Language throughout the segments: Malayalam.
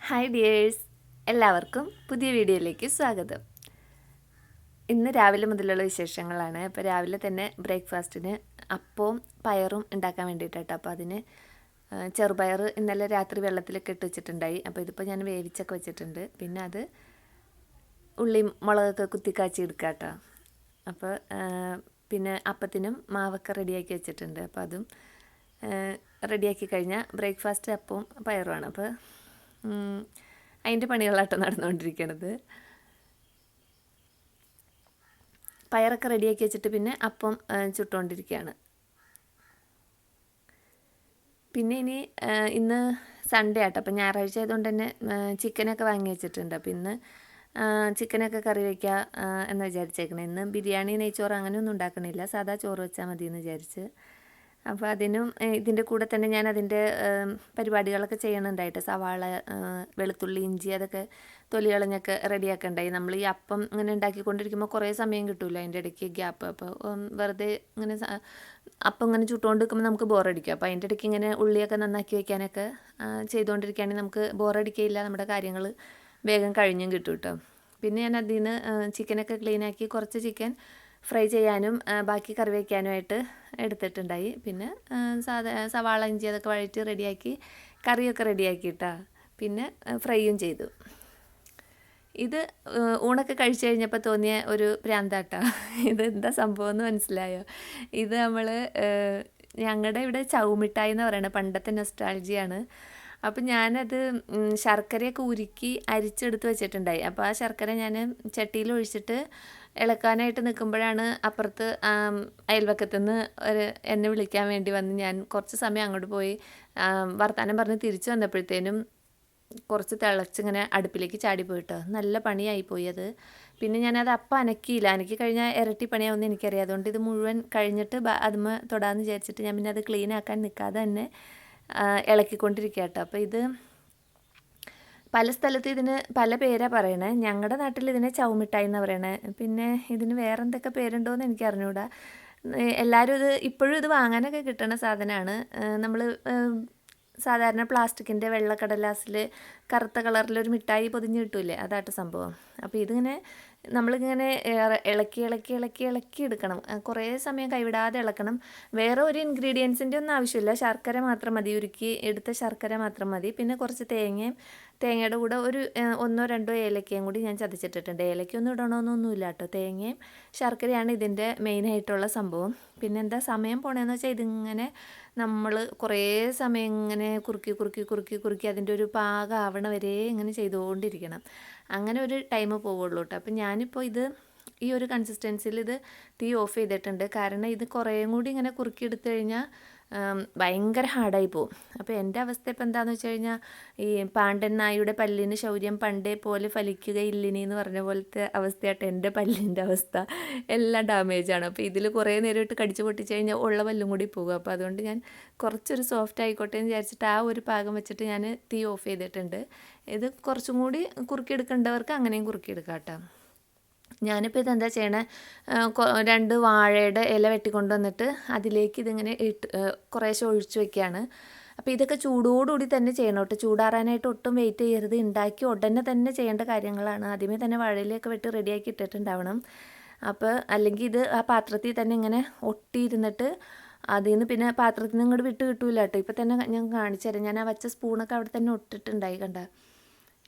ഹായ് ഡിയേഴ്സ്, എല്ലാവർക്കും പുതിയ വീഡിയോയിലേക്ക് സ്വാഗതം. ഇന്ന് രാവിലെ മുതലുള്ള വിശേഷങ്ങളാണ്. അപ്പോൾ രാവിലെ തന്നെ ബ്രേക്ക്ഫാസ്റ്റിന് അപ്പവും പയറും ഉണ്ടാക്കാൻ വേണ്ടിയിട്ടാട്ടോ. അപ്പോൾ അതിന് ചെറുപയർ ഇന്നലെ രാത്രി വെള്ളത്തിലൊക്കെ ഇട്ട് വെച്ചിട്ടുണ്ടായി. അപ്പോൾ ഇതിപ്പോൾ ഞാൻ വേവിച്ചൊക്കെ വെച്ചിട്ടുണ്ട്. പിന്നെ അത് ഉള്ളിയും മുളകൊക്കെ കുത്തിക്കാച്ചി എടുക്കാം കേട്ടോ. അപ്പോൾ പിന്നെ അപ്പത്തിനും മാവൊക്കെ റെഡിയാക്കി വെച്ചിട്ടുണ്ട്. അപ്പോൾ അതും റെഡിയാക്കി കഴിഞ്ഞാൽ ബ്രേക്ക്ഫാസ്റ്റ് അപ്പവും പയറുമാണ്. അപ്പോൾ അതിൻ്റെ പണികളാട്ടോ നടന്നുകൊണ്ടിരിക്കണത്. പയറൊക്കെ റെഡിയാക്കി വെച്ചിട്ട് പിന്നെ അപ്പം ചുട്ടുകൊണ്ടിരിക്കുകയാണ്. പിന്നെ ഇന്ന് സൺഡേ ആട്ടോ. അപ്പം ഞായറാഴ്ച ആയതുകൊണ്ട് തന്നെ ചിക്കനൊക്കെ വാങ്ങി വെച്ചിട്ടുണ്ട്. അപ്പം ഇന്ന് ചിക്കനൊക്കെ കറി വയ്ക്കുക എന്ന് വിചാരിച്ചേക്കണം. ഇന്ന് ബിരിയാണി നെയ്ച്ചോറ് അങ്ങനെയൊന്നും ഉണ്ടാക്കണില്ല, സാധാ ചോറ് വെച്ചാൽ മതി എന്ന് വിചാരിച്ച്. അപ്പോൾ അതിനും ഇതിൻ്റെ കൂടെ തന്നെ ഞാൻ അതിൻ്റെ പരിപാടികളൊക്കെ ചെയ്യണുണ്ടായിട്ട് സവാള, വെളുത്തുള്ളി, ഇഞ്ചി അതൊക്കെ തൊലി കളഞ്ഞൊക്കെ റെഡിയാക്കണ്ടായി. നമ്മൾ ഈ അപ്പം ഇങ്ങനെ ഉണ്ടാക്കിക്കൊണ്ടിരിക്കുമ്പോൾ കുറേ സമയം കിട്ടില്ല, അതിൻ്റെ ഇടയ്ക്ക് ഗ്യാപ്പ്. അപ്പോൾ വെറുതെ ഇങ്ങനെ അപ്പം ഇങ്ങനെ ചുട്ടുകൊണ്ട് നിൽക്കുമ്പോൾ നമുക്ക് ബോറടിക്കും. അപ്പോൾ അതിൻ്റെ ഇടയ്ക്ക് ഇങ്ങനെ ഉള്ളിയൊക്കെ നന്നാക്കി വയ്ക്കാനൊക്കെ ചെയ്തുകൊണ്ടിരിക്കുകയാണെങ്കിൽ നമുക്ക് ബോറടിക്കുകയില്ല, നമ്മുടെ കാര്യങ്ങൾ വേഗം കഴിഞ്ഞും കിട്ടും കേട്ടോ. പിന്നെ ഞാൻ അതിൽ നിന്ന് ചിക്കനൊക്കെ ക്ലീനാക്കി കുറച്ച് ചിക്കൻ ഫ്രൈ ചെയ്യാനും ബാക്കി കറി വയ്ക്കാനുമായിട്ട് എടുത്തിട്ടുണ്ടായി. പിന്നെ സവാള, ഇഞ്ചി അതൊക്കെ വഴറ്റി റെഡിയാക്കി കറിയൊക്കെ റെഡിയാക്കിയിട്ടാ. പിന്നെ ഫ്രൈയും ചെയ്തു. ഇത് ഊണൊക്കെ കഴിച്ചു കഴിഞ്ഞപ്പോൾ തോന്നിയ ഒരു പ്രാന്താട്ടാ. ഇത് എന്താ സംഭവം എന്ന് മനസ്സിലായോ? ഇത് നമ്മൾ ഞങ്ങളുടെ ഇവിടെ ചൗമിഠായി എന്ന് പറയുന്നത് പണ്ടത്തെ നൊസ്റ്റാൾജിയാണ്. അപ്പം ഞാനത് ശർക്കരയൊക്കെ ഉരുക്കി അരിച്ചെടുത്ത് വെച്ചിട്ടുണ്ടായി. അപ്പോൾ ആ ശർക്കര ഞാൻ ചട്ടിയിൽ ഒഴിച്ചിട്ട് ഇളക്കാനായിട്ട് നിൽക്കുമ്പോഴാണ് അപ്പുറത്ത് അയൽവക്കത്തു നിന്ന് എന്നെ വിളിക്കാൻ വേണ്ടി വന്ന് ഞാൻ കുറച്ച് സമയം അങ്ങോട്ട് പോയി വർത്താനം പറഞ്ഞ് തിരിച്ചു വന്നപ്പോഴത്തേനും കുറച്ച് തിളച്ചിങ്ങനെ അടുപ്പിലേക്ക് ചാടിപ്പോയിട്ടോ. നല്ല പണിയായിപ്പോയി അത്. പിന്നെ ഞാനത് അപ്പം അനക്കിയില്ല, അനക്കി കഴിഞ്ഞാൽ ഇരട്ടി പണിയാവുമെന്ന് എനിക്കറിയാം. അതുകൊണ്ട് ഇത് മുഴുവൻ കഴിഞ്ഞിട്ട് അതുമ്മ തൊടാമെന്ന് വിചാരിച്ചിട്ട് ഞാൻ പിന്നെ അത് ക്ലീൻ ആക്കാൻ നിൽക്കാതെ തന്നെ ഇളക്കിക്കൊണ്ടിരിക്കുക കേട്ടോ. അപ്പോൾ ഇത് പല സ്ഥലത്ത് ഇതിന് പല പേരാണ് പറയണേ. ഞങ്ങളുടെ നാട്ടിൽ ഇതിനെ ചൗമിഠായി എന്ന് പറയണേ. പിന്നെ ഇതിന് വേറെ എന്തൊക്കെ പേരുണ്ടോയെന്ന് എനിക്ക് അറിഞ്ഞൂടാ. എല്ലാവരും ഇപ്പോഴും ഇത് വാങ്ങാനൊക്കെ കിട്ടുന്ന സാധനമാണ്. നമ്മൾ സാധാരണ പ്ലാസ്റ്റിക്കിൻ്റെ വെള്ളക്കടലാസിൽ കറുത്ത കളറിലൊരു മിഠായി പൊതിഞ്ഞ് കിട്ടൂലേ, അതാട്ട് സംഭവം. അപ്പോൾ ഇതിങ്ങനെ നമ്മളിങ്ങനെ ഇളക്കി എടുക്കണം. കുറേ സമയം കൈവിടാതെ ഇളക്കണം. വേറെ ഒരു ഇൻഗ്രീഡിയൻസിൻ്റെ ഒന്നും ആവശ്യമില്ല, ശർക്കര മാത്രം മതി, ഉരുക്കി എടുത്ത ശർക്കര മാത്രം മതി. പിന്നെ കുറച്ച് തേങ്ങയുടെ കൂടെ ഒരു 1-2 ഏലക്കയും കൂടി ഞാൻ ചതച്ചിട്ടിട്ടുണ്ട്. ഏലക്കൊന്നും ഇടണമെന്നൊന്നുമില്ല കേട്ടോ. തേങ്ങയും ശർക്കരയാണ് ഇതിൻ്റെ മെയിനായിട്ടുള്ള സംഭവം. പിന്നെ എന്താ സമയം പോണേന്ന് വെച്ചാൽ ഇതിങ്ങനെ നമ്മൾ കുറേ സമയം ഇങ്ങനെ കുറുക്കി അതിൻ്റെ ഒരു പാകം ആവണ വരെ ഇങ്ങനെ ചെയ്തുകൊണ്ടിരിക്കണം. അങ്ങനെ ഒരു ടൈം പോവുള്ളൂ കേട്ടോ. അപ്പം ഞാനിപ്പോൾ ഈ ഒരു കൺസിസ്റ്റൻസിയിൽ ഇത് തീ ഓഫ് ചെയ്തിട്ടുണ്ട്. കാരണം ഇത് കുറേയും കൂടി ഇങ്ങനെ കുറുക്കിയെടുത്തു കഴിഞ്ഞാൽ ഭയങ്കര ഹാർഡായി പോവും. അപ്പോൾ എൻ്റെ അവസ്ഥ ഇപ്പോൾ എന്താണെന്ന് വെച്ച് കഴിഞ്ഞാൽ ഈ പാണ്ഡൻ നായുടെ പല്ലിന് ശൗര്യം പണ്ടേ പോലെ ഫലിക്കുകയില്ലിനി എന്ന് പറഞ്ഞ പോലത്തെ അവസ്ഥയായിട്ട് എൻ്റെ പല്ലിൻ്റെ അവസ്ഥ. എല്ലാം ഡാമേജാണ്. അപ്പോൾ ഇതിൽ കുറേ നേരം ഇട്ട് കടിച്ച് പൊട്ടിച്ച് കഴിഞ്ഞാൽ ഉള്ള പല്ലും കൂടി പോകും. അപ്പോൾ അതുകൊണ്ട് ഞാൻ കുറച്ചൊരു സോഫ്റ്റ് ആയിക്കോട്ടെ എന്ന് വിചാരിച്ചിട്ട് ആ ഒരു പാകം വെച്ചിട്ട് ഞാൻ തീ ഓഫ് ചെയ്തിട്ടുണ്ട്. ഇത് കുറച്ചും കൂടി കുറുക്കിയെടുക്കേണ്ടവർക്ക് അങ്ങനെയും കുറുക്കിയെടുക്കാം കേട്ടോ. ഞാനിപ്പോൾ ഇതെന്താ ചെയ്യണേ, 2 വാഴയുടെ ഇല വെട്ടിക്കൊണ്ടുവന്നിട്ട് അതിലേക്ക് ഇതിങ്ങനെ കുറേശ്ശെ ഒഴിച്ചു വയ്ക്കുകയാണ്. അപ്പോൾ ഇതൊക്കെ ചൂടോടുകൂടി തന്നെ ചെയ്യണം കേട്ടോ. ചൂടാറാനായിട്ട് ഒട്ടും വെയിറ്റ് ചെയ്യരുത്. ഉണ്ടാക്കി ഉടനെ തന്നെ ചെയ്യേണ്ട കാര്യങ്ങളാണ്. ആദ്യമേ തന്നെ വാഴയിലൊക്കെ വെട്ടി റെഡിയാക്കി ഇട്ടിട്ടുണ്ടാവണം. അപ്പോൾ അല്ലെങ്കിൽ ഇത് ആ പാത്രത്തിൽ തന്നെ ഇങ്ങനെ ഒട്ടിയിരുന്നിട്ട് അതിൽ നിന്ന് പിന്നെ പാത്രത്തിൽ നിന്ന് ഇങ്ങോട്ട് വിട്ട് കിട്ടൂല കേട്ടോ. ഇപ്പോൾ തന്നെ ഞാൻ കാണിച്ചു തരാം. ഞാൻ ആ വച്ച സ്പൂണൊക്കെ അവിടെ തന്നെ ഒട്ടിട്ടുണ്ടായി കണ്ട.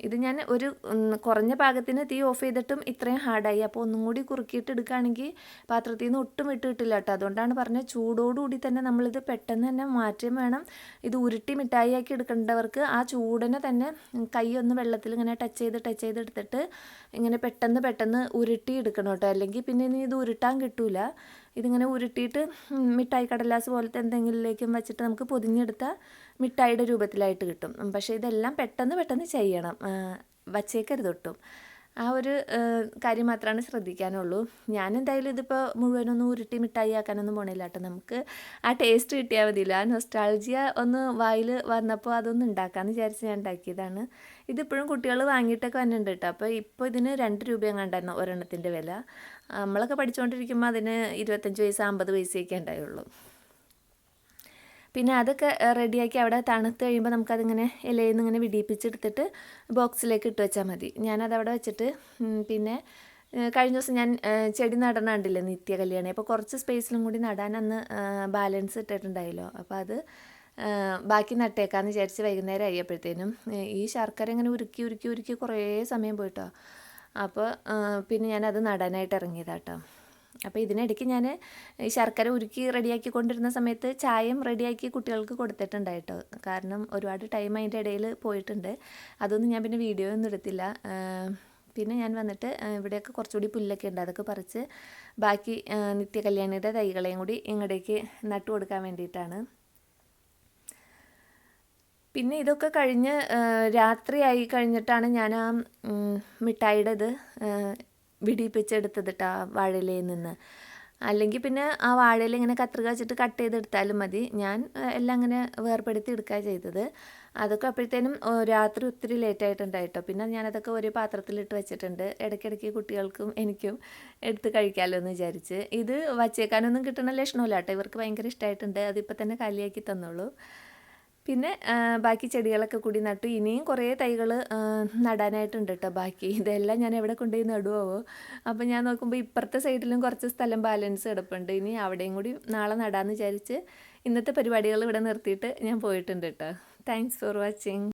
ഇത് ഞാൻ ഒരു കുറഞ്ഞ പാകത്തിന് തീ ഓഫ് ചെയ്തിട്ടും ഇത്രയും ഹാർഡായി. അപ്പോൾ ഒന്നും കൂടി കുറുക്കിയിട്ട് എടുക്കുകയാണെങ്കിൽ പാത്രത്തിൽ നിന്ന് ഒട്ടും വിട്ട് കിട്ടില്ല കേട്ടോ. അതുകൊണ്ടാണ് പറഞ്ഞത് ചൂടോടുകൂടി തന്നെ നമ്മളിത് പെട്ടെന്ന് തന്നെ മാറ്റം വേണം. ഇത് ഉരുട്ടി മിഠായിയാക്കി എടുക്കേണ്ടവർക്ക് ആ ചൂടിനെ തന്നെ കൈ ഒന്ന് വെള്ളത്തിൽ ഇങ്ങനെ ടച്ച് ചെയ്ത് എടുത്തിട്ട് ഇങ്ങനെ പെട്ടെന്ന് ഉരുട്ടി എടുക്കണം കേട്ടോ. അല്ലെങ്കിൽ പിന്നെ ഇനി ഇത് ഉരുട്ടാൻ കിട്ടൂല. ഇതിങ്ങനെ ഉരുട്ടിയിട്ട് മിഠായി കടലാസ് പോലത്തെ എന്തെങ്കിലുമേക്കും വെച്ചിട്ട് നമുക്ക് പൊതിഞ്ഞെടുത്താൽ മിഠായിയുടെ രൂപത്തിലായിട്ട് കിട്ടും. പക്ഷേ ഇതെല്ലാം പെട്ടെന്ന് ചെയ്യണം, വച്ചേക്കരുത് ഒട്ടും. ആ ഒരു കാര്യം മാത്രമാണ് ശ്രദ്ധിക്കാനുള്ളൂ. ഞാനെന്തായാലും ഇതിപ്പോൾ മുഴുവനൊന്നും ഉരുട്ടി മിഠായി ആക്കാനൊന്നും പോണില്ല കേട്ടോ. നമുക്ക് ആ ടേസ്റ്റ് കിട്ടിയാൽ മതിയില്ല. ആ നൊസ്റ്റാൾജിയ ഒന്ന് വായിൽ വന്നപ്പോൾ അതൊന്നും ഉണ്ടാക്കാമെന്ന് വിചാരിച്ച് ഞാൻ ഉണ്ടാക്കിയതാണ്. ഇതിപ്പോഴും കുട്ടികൾ വാങ്ങിയിട്ടൊക്കെ വന്നിട്ടുണ്ട് കേട്ടോ. അപ്പോൾ ഇപ്പോൾ ഇതിന് 2 രൂപയും കണ്ടായിരുന്നു ഒരെണ്ണത്തിൻ്റെ വില. നമ്മളൊക്കെ പഠിച്ചുകൊണ്ടിരിക്കുമ്പോൾ അതിന് 25 പൈസ 50 പൈസയൊക്കെ ഉണ്ടായുള്ളൂ. പിന്നെ അതൊക്കെ റെഡിയാക്കി അവിടെ തണുത്ത് കഴിയുമ്പോൾ നമുക്കതിങ്ങനെ ഇലയിൽ നിന്ന് ഇങ്ങനെ വിടിയിപ്പിച്ചെടുത്തിട്ട് ബോക്സിലേക്ക് ഇട്ട് വെച്ചാൽ മതി. ഞാനതവിടെ വെച്ചിട്ട് പിന്നെ കഴിഞ്ഞ ദിവസം ഞാൻ ചെടി നടണ കണ്ടില്ലേ നിത്യ കല്യാണി, അപ്പോൾ കുറച്ച് സ്പേസിലും കൂടി നടാൻ അന്ന് ബാലൻസ് ഇട്ടിട്ടുണ്ടായല്ലോ. അപ്പോൾ അത് ബാക്കി നട്ടേക്കാന്ന് വിചാരിച്ച് വൈകുന്നേരം ആയപ്പോഴത്തേനും ഈ ശർക്കര ഇങ്ങനെ ഉരുക്കി ഉരുക്കി ഉരുക്കി കുറേ സമയം പോയിട്ടോ. അപ്പോൾ പിന്നെ ഞാനത് നടാനായിട്ട് ഇറങ്ങിയതാട്ടോ. അപ്പോൾ ഇതിനിടയ്ക്ക് ഞാൻ ഈ ശർക്കര ഉരുക്കി റെഡിയാക്കി കൊണ്ടിരുന്ന സമയത്ത് ചായയും റെഡിയാക്കി കുട്ടികൾക്ക് കൊടുത്തിട്ടുണ്ടായിട്ടോ. കാരണം ഒരുപാട് ടൈം അതിൻ്റെ ഇടയിൽ പോയിട്ടുണ്ട്. അതൊന്നും ഞാൻ പിന്നെ വീഡിയോ ഒന്നും എടുത്തില്ല. പിന്നെ ഞാൻ വന്നിട്ട് ഇവിടെയൊക്കെ കുറച്ചുകൂടി പുല്ലൊക്കെ ഉണ്ട്, അതൊക്കെ പറിച്ച് ബാക്കി നിത്യ കല്യാണിയുടെ തൈകളെയും കൂടി ഇങ്ങോട്ടേക്ക് നട്ടു കൊടുക്കാൻ വേണ്ടിയിട്ടാണ്. പിന്നെ ഇതൊക്കെ കഴിഞ്ഞ് രാത്രിയായി കഴിഞ്ഞിട്ടാണ് ഞാൻ ആ മിഠായിയുടെ ഇത് വിടിയിപ്പിച്ചെടുത്തത് കേട്ടോ വാഴയിലയിൽ നിന്ന്. അല്ലെങ്കിൽ പിന്നെ ആ വാഴയില ഇങ്ങനെ കത്രിക വെച്ചിട്ട് കട്ട് ചെയ്തെടുത്താലും മതി. ഞാൻ എല്ലാം അങ്ങനെ വേർപെടുത്തി എടുക്കുക ചെയ്തത്. അതൊക്കെ അപ്പോഴത്തേനും രാത്രി ഒത്തിരി ലേറ്റായിട്ടുണ്ടായിട്ടോ. പിന്നെ ഞാനതൊക്കെ ഒരു പാത്രത്തിലിട്ട് വെച്ചിട്ടുണ്ട്. ഇടയ്ക്കിടയ്ക്ക് കുട്ടികൾക്കും എനിക്കും എടുത്ത് കഴിക്കാമല്ലോ എന്ന് വിചാരിച്ച്. ഇത് വച്ചേക്കാനൊന്നും കിട്ടണ ലക്ഷണമില്ല കേട്ടോ, ഇവർക്ക് ഭയങ്കര ഇഷ്ടമായിട്ടുണ്ട്. അതിപ്പോൾ തന്നെ കാലിയാക്കി തന്നോളൂ. പിന്നെ ബാക്കി ചെടികളൊക്കെ കൂടി നട്ടു. ഇനിയും കുറേ തൈകൾ നടാനായിട്ടുണ്ട് കേട്ടോ ബാക്കി. ഇതെല്ലാം ഞാൻ എവിടെ കൊണ്ടുപോയി നടുവോ. അപ്പോൾ ഞാൻ നോക്കുമ്പോൾ ഇപ്പുറത്തെ സൈഡിലും കുറച്ച് സ്ഥലം ബാലൻസ് കിടപ്പുണ്ട്. ഇനി അവിടെയും കൂടി നാളെ നടാമെന്ന് വിചാരിച്ച് ഇന്നത്തെ പരിപാടികൾ ഇവിടെ നിർത്തിയിട്ട് ഞാൻ പോയിട്ടുണ്ട് കേട്ടോ. Thanks for watching.